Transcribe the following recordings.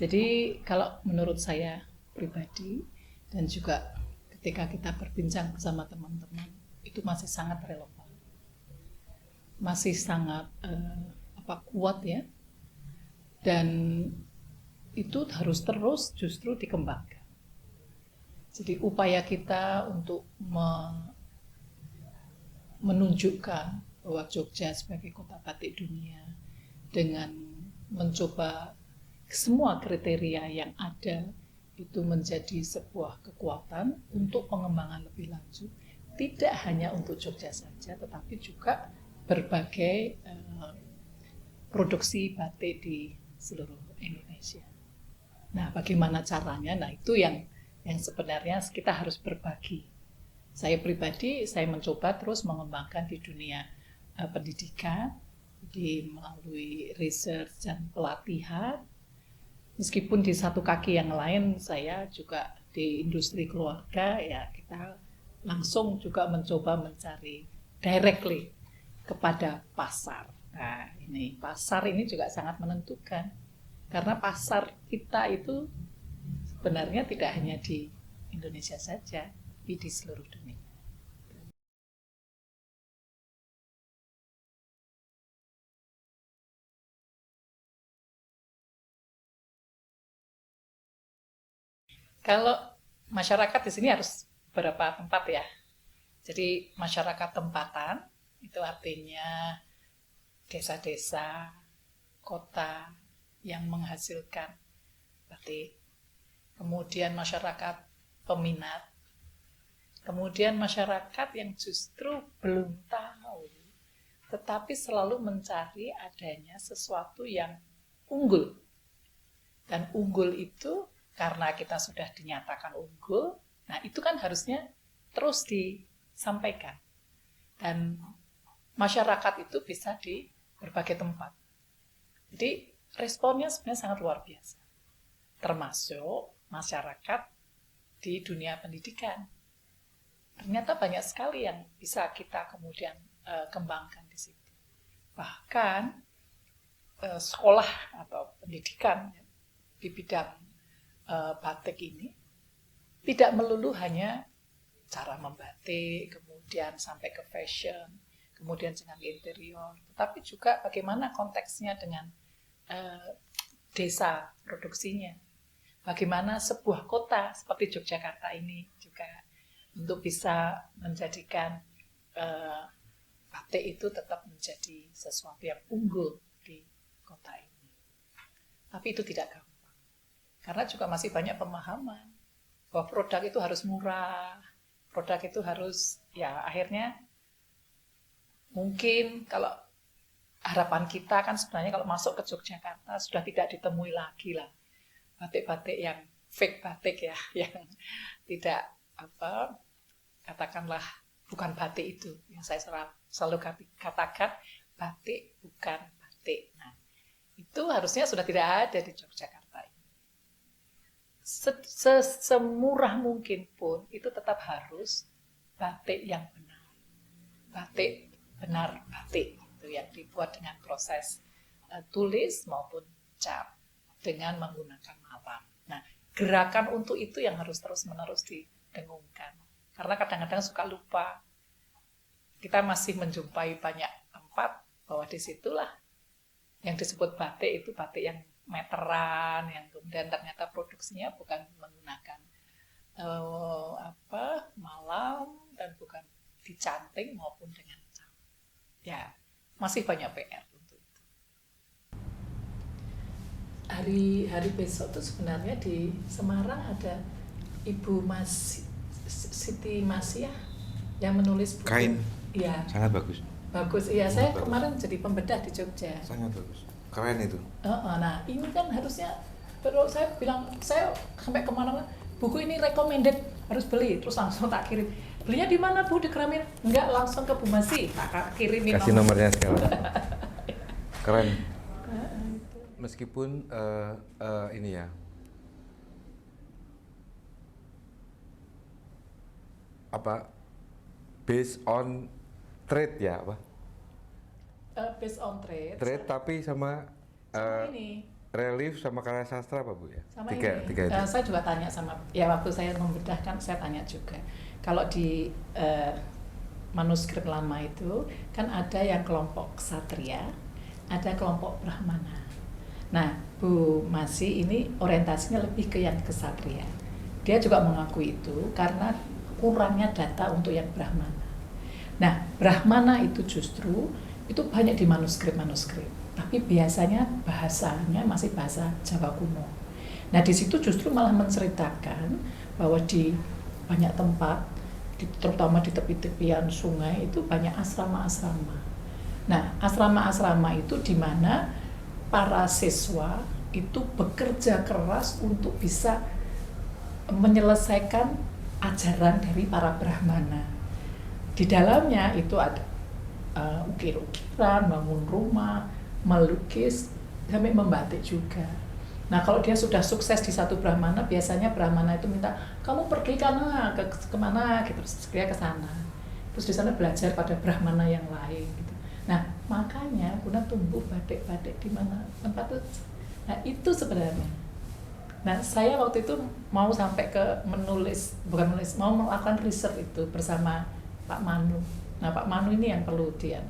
Jadi kalau menurut saya pribadi dan juga ketika kita berbincang bersama teman-teman, itu masih sangat relevan, masih sangat kuat ya, dan itu harus terus justru dikembangkan. Jadi upaya kita untuk menunjukkan bahwa Jogja sebagai kota batik dunia dengan mencoba semua kriteria yang ada itu menjadi sebuah kekuatan untuk pengembangan lebih lanjut, tidak hanya untuk Jogja saja, tetapi juga berbagai produksi batik di seluruh Indonesia. Nah, bagaimana caranya? Nah, itu yang sebenarnya kita harus berbagi. Saya pribadi, saya mencoba terus mengembangkan di dunia pendidikan, melalui research dan pelatihan. Meskipun di satu kaki yang lain, saya juga di industri keluarga, ya kita langsung juga mencoba mencari directly kepada pasar. Nah, ini pasar ini juga sangat menentukan. Karena pasar kita itu sebenarnya tidak hanya di Indonesia saja, tapi di seluruh dunia. Kalau masyarakat di sini harus beberapa tempat ya. Jadi masyarakat tempatan itu artinya desa-desa, kota yang menghasilkan batik. Kemudian masyarakat peminat. Kemudian masyarakat yang justru belum tahu, tetapi selalu mencari adanya sesuatu yang unggul. Dan unggul itu karena kita sudah dinyatakan unggul, nah itu kan harusnya terus disampaikan. Dan masyarakat itu bisa di berbagai tempat. Jadi responnya sebenarnya sangat luar biasa. Termasuk masyarakat di dunia pendidikan. Ternyata banyak sekali yang bisa kita kemudian kembangkan di situ. Bahkan sekolah atau pendidikan di bidang batik ini tidak melulu hanya cara membatik, kemudian sampai ke fashion, kemudian dengan interior, tetapi juga bagaimana konteksnya dengan desa produksinya. Bagaimana sebuah kota seperti Yogyakarta ini juga untuk bisa menjadikan batik itu tetap menjadi sesuatu yang unggul di kota ini. Tapi itu tidak gampang. Karena juga masih banyak pemahaman bahwa produk itu harus murah, produk itu harus, ya akhirnya mungkin kalau harapan kita kan sebenarnya kalau masuk ke Yogyakarta sudah tidak ditemui lagi lah batik-batik yang fake batik ya, yang tidak katakanlah bukan batik itu. Yang saya selalu katakan batik bukan batik. Nah, itu harusnya sudah tidak ada di Yogyakarta. Semurah mungkin pun itu tetap harus batik yang benar. Batik benar batik itu yang dibuat dengan proses tulis maupun cap dengan menggunakan malam. Nah, gerakan untuk itu yang harus terus-menerus didengungkan. Karena kadang-kadang suka lupa. Kita masih menjumpai banyak tempat bahwa disitulah yang disebut batik itu batik yang meteran, yang kemudian ternyata produksinya bukan menggunakan malam dan bukan dicanting maupun dengan cap. Ya, masih banyak PR untuk itu. Hari besok tuh sebenarnya di Semarang ada Ibu Siti Masiah yang menulis buku. Kain. Iya. Sangat bagus. Bagus, iya. Saya kemarin jadi pembedah di Jogja. Sangat bagus. Keren itu. Nah, ini kan harusnya, perlu saya bilang, saya sampai kemana-mana, buku ini recommended, harus beli, terus langsung tak kirim. Belinya di mana Bu? Di Gramedia? Enggak, langsung ke Bu Masi, tak kirimin. Kasih nomornya sekarang. Keren. Meskipun ini ya, based on trade ya apa? Based on trade. Trade tapi sama ini relief sama karya sastra apa Bu ya? Sama Tiga ini, itu. saya juga tanya sama, ya waktu saya membedahkan saya tanya juga. Kalau di manuskrip lama itu kan ada yang kelompok ksatria, ada kelompok brahmana. Nah, Bu Masi ini orientasinya lebih ke yang ksatria. Dia juga mengakui itu karena kurangnya data untuk yang brahmana. Nah, brahmana itu justru itu banyak di manuskrip-manuskrip, tapi biasanya bahasanya masih bahasa Jawa kuno. Nah, di situ justru malah menceritakan bahwa di banyak tempat, terutama di tepi-tepian sungai itu banyak asrama-asrama. Nah, asrama-asrama itu di mana para siswa itu bekerja keras untuk bisa menyelesaikan ajaran dari para brahmana. Di dalamnya itu ada ukir-ukiran, bangun rumah, melukis, sampai membatik juga. Nah, kalau dia sudah sukses di satu brahmana, biasanya brahmana itu minta, kamu pergi kemana, gitu, terus dia ke sana. Terus di sana belajar pada brahmana yang lain, gitu. Nah, makanya guna tumbuh batik-batik di mana tempat itu. Nah, itu sebenarnya. Nah, saya waktu itu mau sampai ke mau melakukan riset itu bersama Pak Manu. Nah, Pak Manu ini yang perlu dia.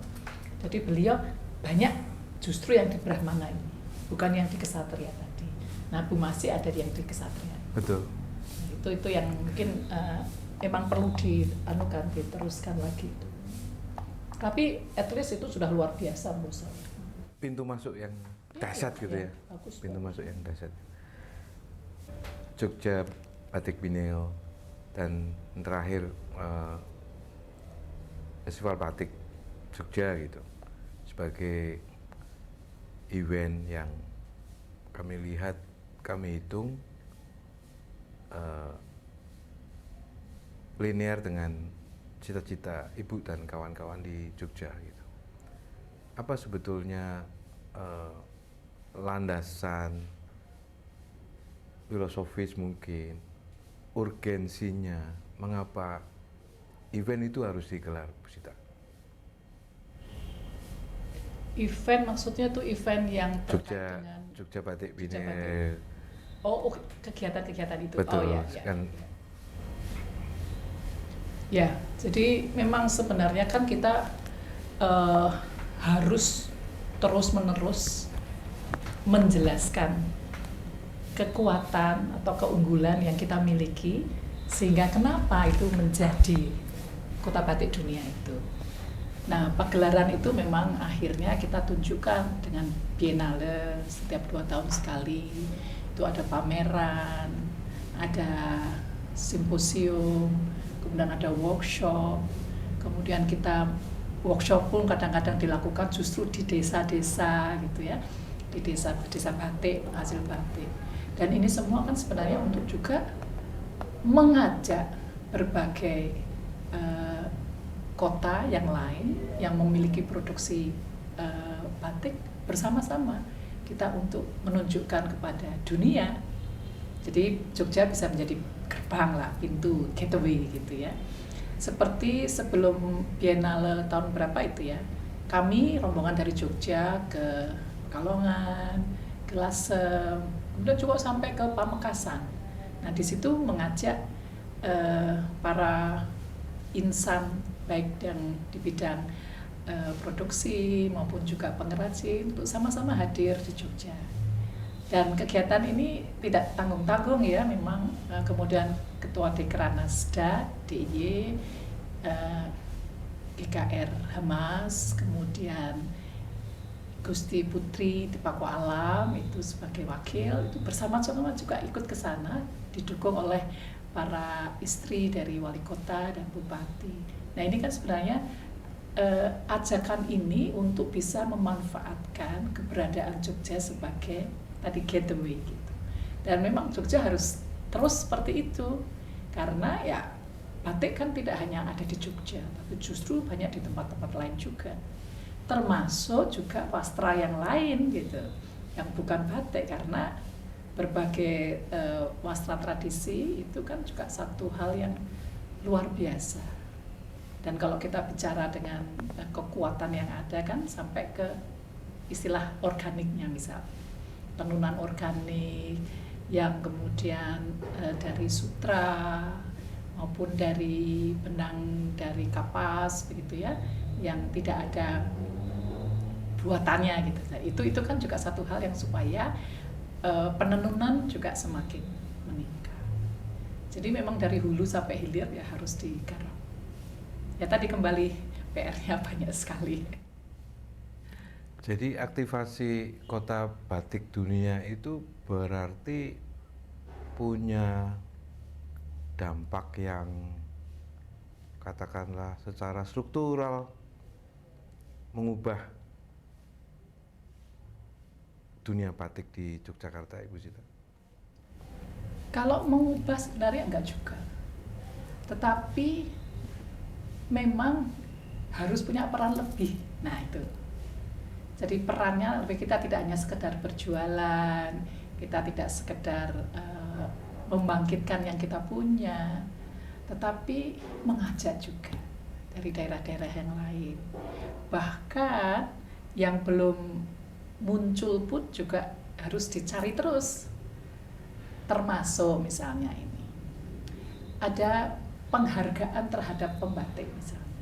Jadi beliau banyak justru yang di brahmana ini, bukan yang di ksatria tadi. Nah, Bu Masi ada yang di ksatria. Betul. Nah, itu yang mungkin memang perlu diteruskan lagi itu. Tapi at least itu sudah luar biasa menurut saya. Pintu masuk yang dahsyat gitu ya. Pintu masuk yang dahsyat. Jogja Batik Bineo dan terakhir Festival Batik Jogja gitu sebagai event yang kami lihat, kami hitung linear dengan cita-cita Ibu dan kawan-kawan di Jogja gitu. Apa sebetulnya landasan filosofis mungkin, urgensinya, mengapa event itu harus digelar, Bu Sita? Event maksudnya tuh event yang terkait dengan Jogja Batik Jogja Bineo. Batik. Oh, kegiatan-kegiatan itu. Betul, oh ya, kan. Ya, jadi memang sebenarnya kan kita harus terus-menerus menjelaskan kekuatan atau keunggulan yang kita miliki sehingga kenapa itu menjadi kota batik dunia itu. Nah, pagelaran itu memang akhirnya kita tunjukkan dengan biennale setiap 2 tahun sekali. Itu ada pameran, ada simposium, kemudian ada workshop, kemudian kita workshop pun kadang-kadang dilakukan justru di desa-desa gitu ya, di desa-desa batik, penghasil batik. Dan ini semua kan sebenarnya untuk juga mengajak berbagai kota yang lain yang memiliki produksi batik bersama-sama kita untuk menunjukkan kepada dunia. Jadi Jogja bisa menjadi gerbang lah, pintu, gateway gitu ya. Seperti sebelum Biennale tahun berapa itu ya, kami rombongan dari Jogja ke Pekalongan, ke Lasem, kemudian juga sampai ke Pamekasan. Nah, di situ mengajak para insan baik yang di bidang produksi maupun juga pengrajin untuk sama-sama hadir di Jogja. Dan kegiatan ini tidak tanggung-tanggung ya, memang kemudian Ketua Dekranasda DIY, GKR Hamas, kemudian Gusti Putri Dipako Alam itu sebagai wakil, itu bersama-sama juga ikut ke sana, didukung oleh para istri dari wali kota dan bupati. Nah, ini kan sebenarnya ajakan ini untuk bisa memanfaatkan keberadaan Jogja sebagai tadi gateway gitu. Dan memang Jogja harus terus seperti itu, karena ya batik kan tidak hanya ada di Jogja, tapi justru banyak di tempat-tempat lain juga, termasuk juga wastra yang lain gitu, yang bukan batik, karena berbagai wastra tradisi itu kan juga satu hal yang luar biasa. Dan kalau kita bicara dengan kekuatan yang ada kan sampai ke istilah organiknya misal. tenunan organik, yang kemudian dari sutra maupun dari benang dari kapas begitu ya, yang tidak ada buatannya gitu. Nah, itu kan juga satu hal yang supaya penenunan juga semakin meningkat. Jadi memang dari hulu sampai hilir ya harus digarap. Ya tadi kembali PR-nya banyak sekali. Jadi aktivasi kota batik dunia itu berarti punya dampak yang katakanlah secara struktural mengubah dunia batik di Yogyakarta, Ibu Zita? Kalau mengubah sebenarnya enggak juga. Tetapi memang harus punya peran lebih. Nah itu. Jadi perannya lebih, kita tidak hanya sekedar berjualan, kita tidak sekedar membangkitkan yang kita punya, tetapi mengajak juga dari daerah-daerah yang lain. Bahkan yang belum muncul pun juga harus dicari terus. Termasuk misalnya ini, ada penghargaan terhadap pembatik misalnya.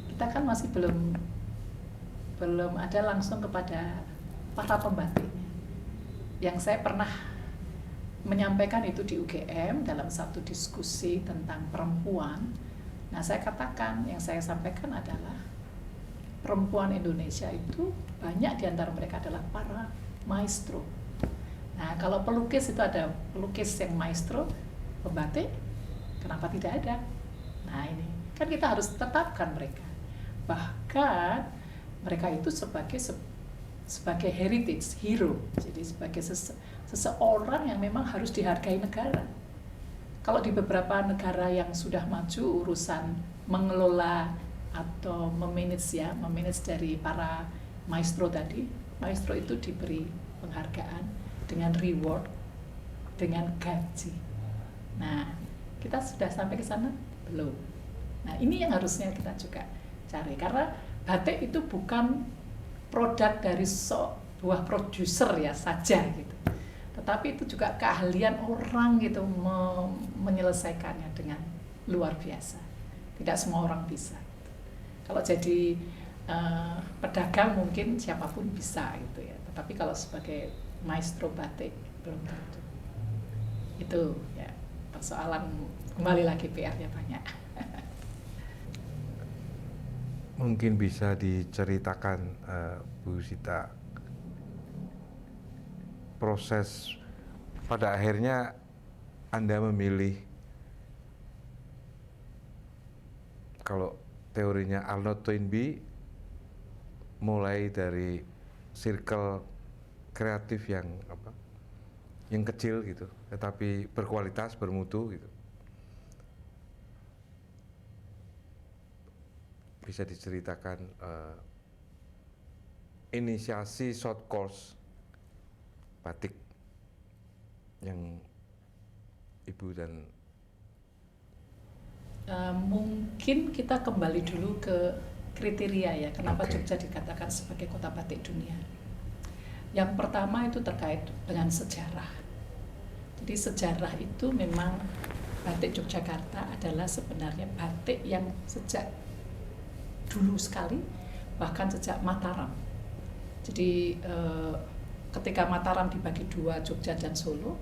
Kita kan masih belum ada langsung kepada para pembatiknya. Yang saya pernah menyampaikan itu di UGM dalam satu diskusi tentang perempuan. Nah, saya katakan, yang saya sampaikan adalah perempuan Indonesia itu banyak di antara mereka adalah para maestro. Nah, kalau pelukis itu ada pelukis yang maestro, pembatik, kenapa tidak ada? Nah, ini kan kita harus tetapkan mereka. Bahkan mereka itu sebagai heritage hero, jadi sebagai seseorang yang memang harus dihargai negara. Kalau di beberapa negara yang sudah maju urusan mengelola atau memanage dari para maestro tadi, maestro itu diberi penghargaan dengan reward, dengan gaji. Nah, kita sudah sampai ke sana? Belum. Nah, ini yang harusnya kita juga cari, karena batik itu bukan produk dari sebuah produser ya saja gitu, tetapi itu juga keahlian orang gitu menyelesaikannya dengan luar biasa. Tidak semua orang bisa. Kalau jadi pedagang mungkin siapapun bisa gitu ya, tetapi kalau sebagai maestro batik belum tentu. Itu ya persoalan, kembali lagi PR-nya banyak. Mungkin bisa diceritakan Bu Zita, proses pada akhirnya Anda memilih, kalau teorinya Arnold Toynbee, mulai dari circle kreatif yang kecil gitu, tetapi berkualitas, bermutu gitu. Bisa diceritakan inisiasi short course batik yang Ibu dan mungkin kita kembali dulu ke kriteria ya, kenapa Okay. Jogja dikatakan sebagai kota batik dunia. Yang pertama itu terkait dengan sejarah. Jadi sejarah itu memang batik Yogyakarta adalah sebenarnya batik yang sejak dulu sekali, bahkan sejak Mataram. Jadi ketika Mataram dibagi dua, Jogja dan Solo,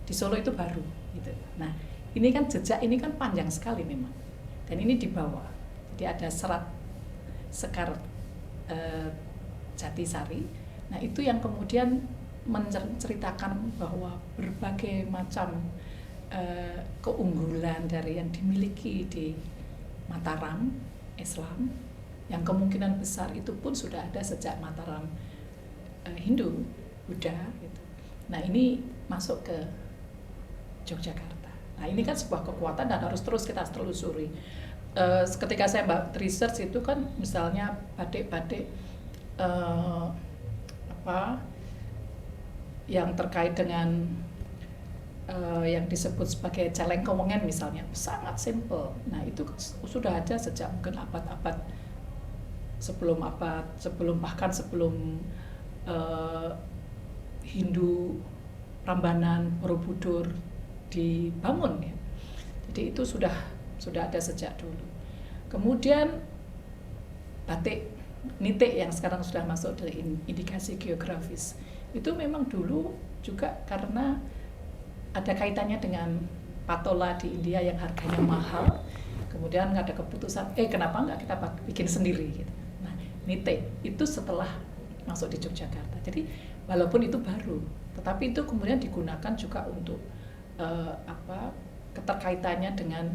di Solo itu baru gitu. Nah, ini kan jejak ini kan panjang sekali memang, dan ini di bawah. Jadi ada serat Sekar Jatisari. Nah, itu yang kemudian menceritakan bahwa berbagai macam keunggulan dari yang dimiliki di Mataram Islam, yang kemungkinan besar itu pun sudah ada sejak Mataram Hindu, Buddha gitu. Nah, ini masuk ke Yogyakarta. Nah, ini kan sebuah kekuatan dan harus terus kita telusuri. Ketika saya research itu kan misalnya batik-batik yang terkait dengan yang disebut sebagai celeng kewengen misalnya, sangat simple. Nah, itu sudah ada sejak mungkin abad-abad sebelum bahkan sebelum Hindu, Prambanan, Borobudur dibangun ya. Jadi itu sudah ada sejak dulu. Kemudian batik nitik yang sekarang sudah masuk dari indikasi geografis itu memang dulu juga karena ada kaitannya dengan patola di India yang harganya mahal. Kemudian ada keputusan, kenapa nggak kita bikin sendiri gitu. Nah, nitik itu setelah masuk di Yogyakarta. Jadi walaupun itu baru, tetapi itu kemudian digunakan juga untuk keterkaitannya dengan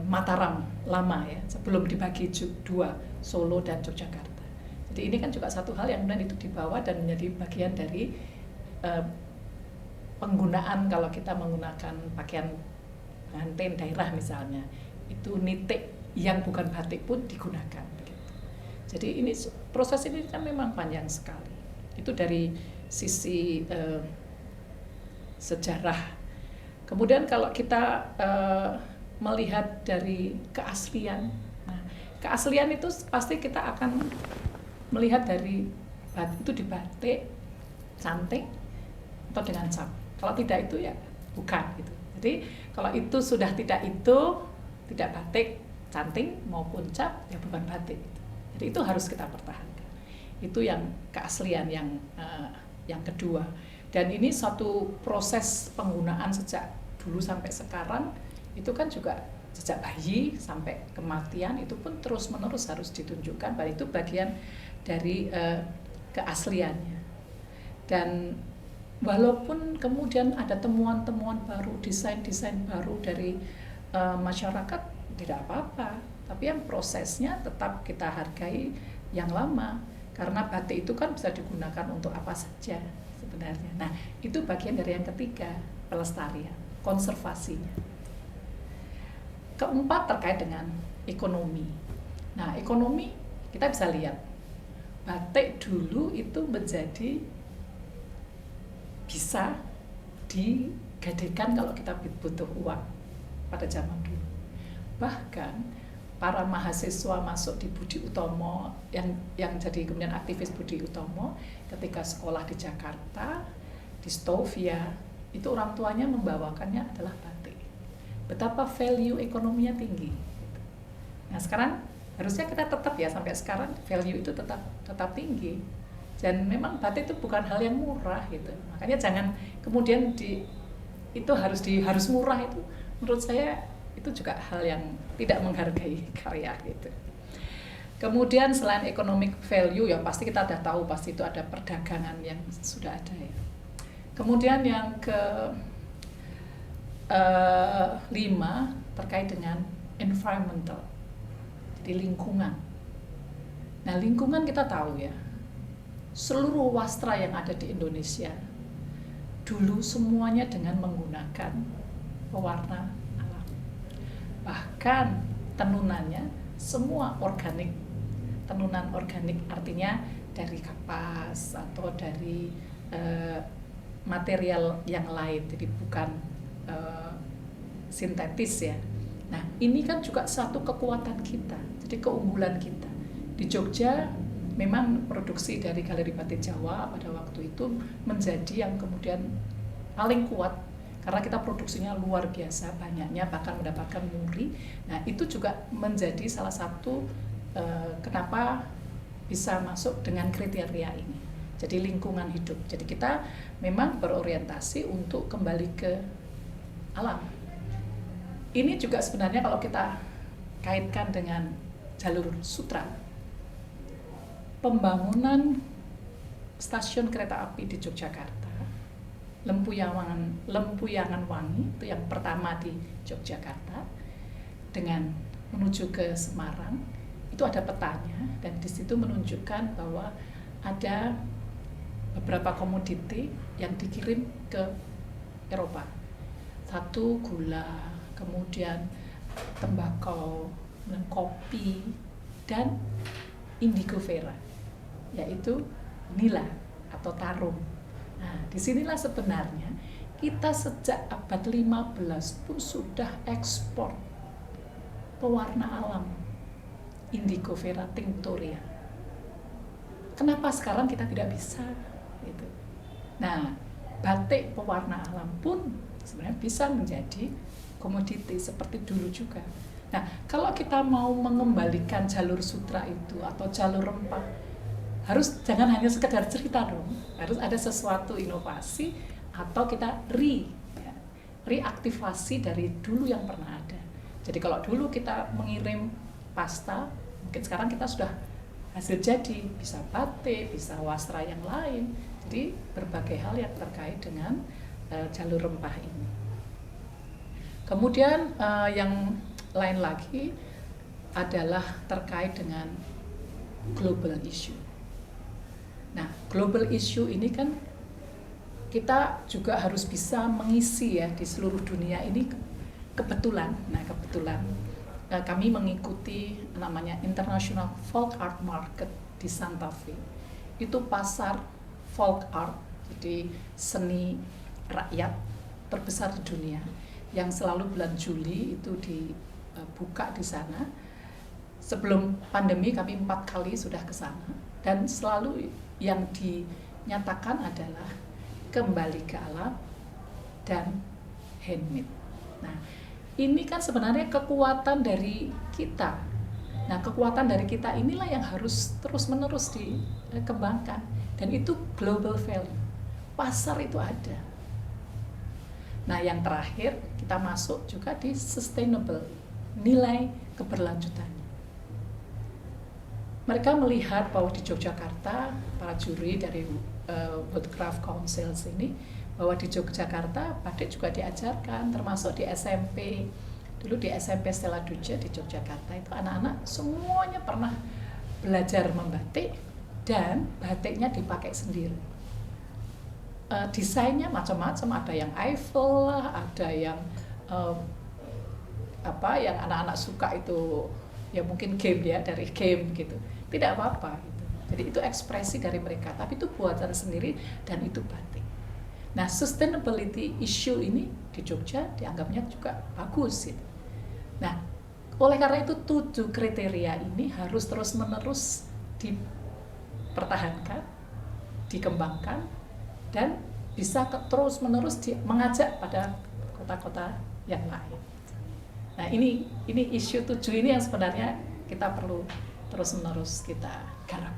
Mataram lama ya, sebelum dibagi dua, Solo dan Yogyakarta. Jadi ini kan juga satu hal yang kemudian itu dibawa dan menjadi bagian dari penggunaan. Kalau kita menggunakan pakaian pengantin daerah misalnya, itu nitik yang bukan batik pun digunakan. Jadi ini proses ini kan memang panjang sekali. Itu dari sisi sejarah. Kemudian kalau kita melihat dari keaslian, nah, keaslian itu pasti kita akan melihat dari itu di batik, cantik, atau dengan cap. Kalau tidak itu ya bukan gitu. Jadi kalau itu sudah tidak batik, cantik maupun cap ya bukan batik. Jadi itu harus kita pertahankan. Itu yang keaslian yang kedua. Dan ini suatu proses penggunaan sejak dulu sampai sekarang, itu kan juga sejak bayi sampai kematian itu pun terus-menerus harus ditunjukkan bahwa itu bagian dari keasliannya. Dan walaupun kemudian ada temuan-temuan baru, desain-desain baru dari masyarakat, tidak apa-apa. Tapi yang prosesnya tetap kita hargai yang lama. Karena batik itu kan bisa digunakan untuk apa saja sebenarnya. Nah, itu bagian dari yang ketiga, pelestarian, konservasinya. Keempat terkait dengan ekonomi. Nah, ekonomi kita bisa lihat batik dulu itu menjadi bisa digadaikan kalau kita butuh uang pada zaman dulu. Bahkan para mahasiswa masuk di Budi Utomo yang jadi kemudian aktivis Budi Utomo ketika sekolah di Jakarta, di Stovia, itu orang tuanya membawakannya adalah batik. Betapa value ekonominya tinggi. Nah sekarang harusnya kita tetap ya sampai sekarang value itu tetap tinggi. Dan memang batik itu bukan hal yang murah gitu. Makanya jangan kemudian itu harus murah itu menurut saya itu juga hal yang tidak menghargai karya gitu. Kemudian selain economic value ya pasti kita udah tahu pasti itu ada perdagangan yang sudah ada ya. Kemudian yang ke 5 terkait dengan environmental, jadi lingkungan. Nah lingkungan kita tahu ya, seluruh wastra yang ada di Indonesia dulu semuanya dengan menggunakan pewarna alam. Bahkan tenunannya semua organik, tenunan organik artinya dari kapas atau dari material yang lain, jadi bukan sintetis ya. Nah ini kan juga satu kekuatan kita, jadi keunggulan kita. Di Jogja memang produksi dari Galeri Batik Jawa pada waktu itu menjadi yang kemudian paling kuat karena kita produksinya luar biasa banyaknya, bahkan mendapatkan muri. Nah itu juga menjadi salah satu kenapa bisa masuk dengan kriteria ini. Jadi lingkungan hidup. Jadi kita memang berorientasi untuk kembali ke alam. Ini juga sebenarnya kalau kita kaitkan dengan jalur sutra, pembangunan stasiun kereta api di Yogyakarta, Lempuyangan Wangi itu yang pertama di Yogyakarta, dengan menuju ke Semarang itu ada petanya dan di situ menunjukkan bahwa ada beberapa komoditi yang dikirim ke Eropa. Satu gula, kemudian tembakau, kopi, dan indigo vera, yaitu nila atau tarum. Nah, disinilah sebenarnya kita sejak abad 15 pun sudah ekspor pewarna alam indigo vera tinctoria. Kenapa sekarang kita tidak bisa? Gitu. Nah, batik pewarna alam pun sebenarnya bisa menjadi komoditi seperti dulu juga. Nah, kalau kita mau mengembalikan jalur sutra itu atau jalur rempah, harus jangan hanya sekedar cerita dong, harus ada sesuatu inovasi atau kita reaktivasi dari dulu yang pernah ada. Jadi kalau dulu kita mengirim pasta, mungkin sekarang kita sudah hasil jadi, bisa batik, bisa wastra yang lain. Jadi berbagai hal yang terkait dengan jalur rempah ini. Kemudian yang lain lagi adalah terkait dengan global issue. Nah, global issue ini kan kita juga harus bisa mengisi ya di seluruh dunia ini kebetulan. Nah, kebetulan kami mengikuti namanya International Folk Art Market di Santa Fe. Itu pasar folk art, jadi seni rakyat terbesar di dunia yang selalu bulan Juli itu dibuka di sana. Sebelum pandemi kami 4 kali sudah ke sana dan selalu yang dinyatakan adalah kembali ke alam dan handmade. Nah, ini kan sebenarnya kekuatan dari kita. Nah, kekuatan dari kita inilah yang harus terus-menerus dikembangkan. Dan itu global value. Pasar itu ada. Nah, yang terakhir kita masuk juga di sustainable, nilai keberlanjutannya. Mereka melihat bahwa di Yogyakarta, para juri dari Woodcraft Council ini, bahwa di Yogyakarta batik juga diajarkan, termasuk di SMP. Dulu di SMP Stella Duce di Yogyakarta itu anak-anak semuanya pernah belajar membatik dan batiknya dipakai sendiri. Desainnya macam-macam, ada yang Eiffel lah, ada yang yang anak-anak suka itu ya mungkin game ya, dari game gitu. Tidak apa-apa gitu. Jadi itu ekspresi dari mereka, tapi itu buatan sendiri dan itu batik. Nah, sustainability issue ini di Jogja dianggapnya juga bagus gitu. Nah, oleh karena itu 7 kriteria ini harus terus-menerus dipertahankan, dikembangkan, dan bisa terus-menerus mengajak pada kota-kota yang lain. Nah, ini isu 7 ini yang sebenarnya kita perlu terus-menerus kita garap.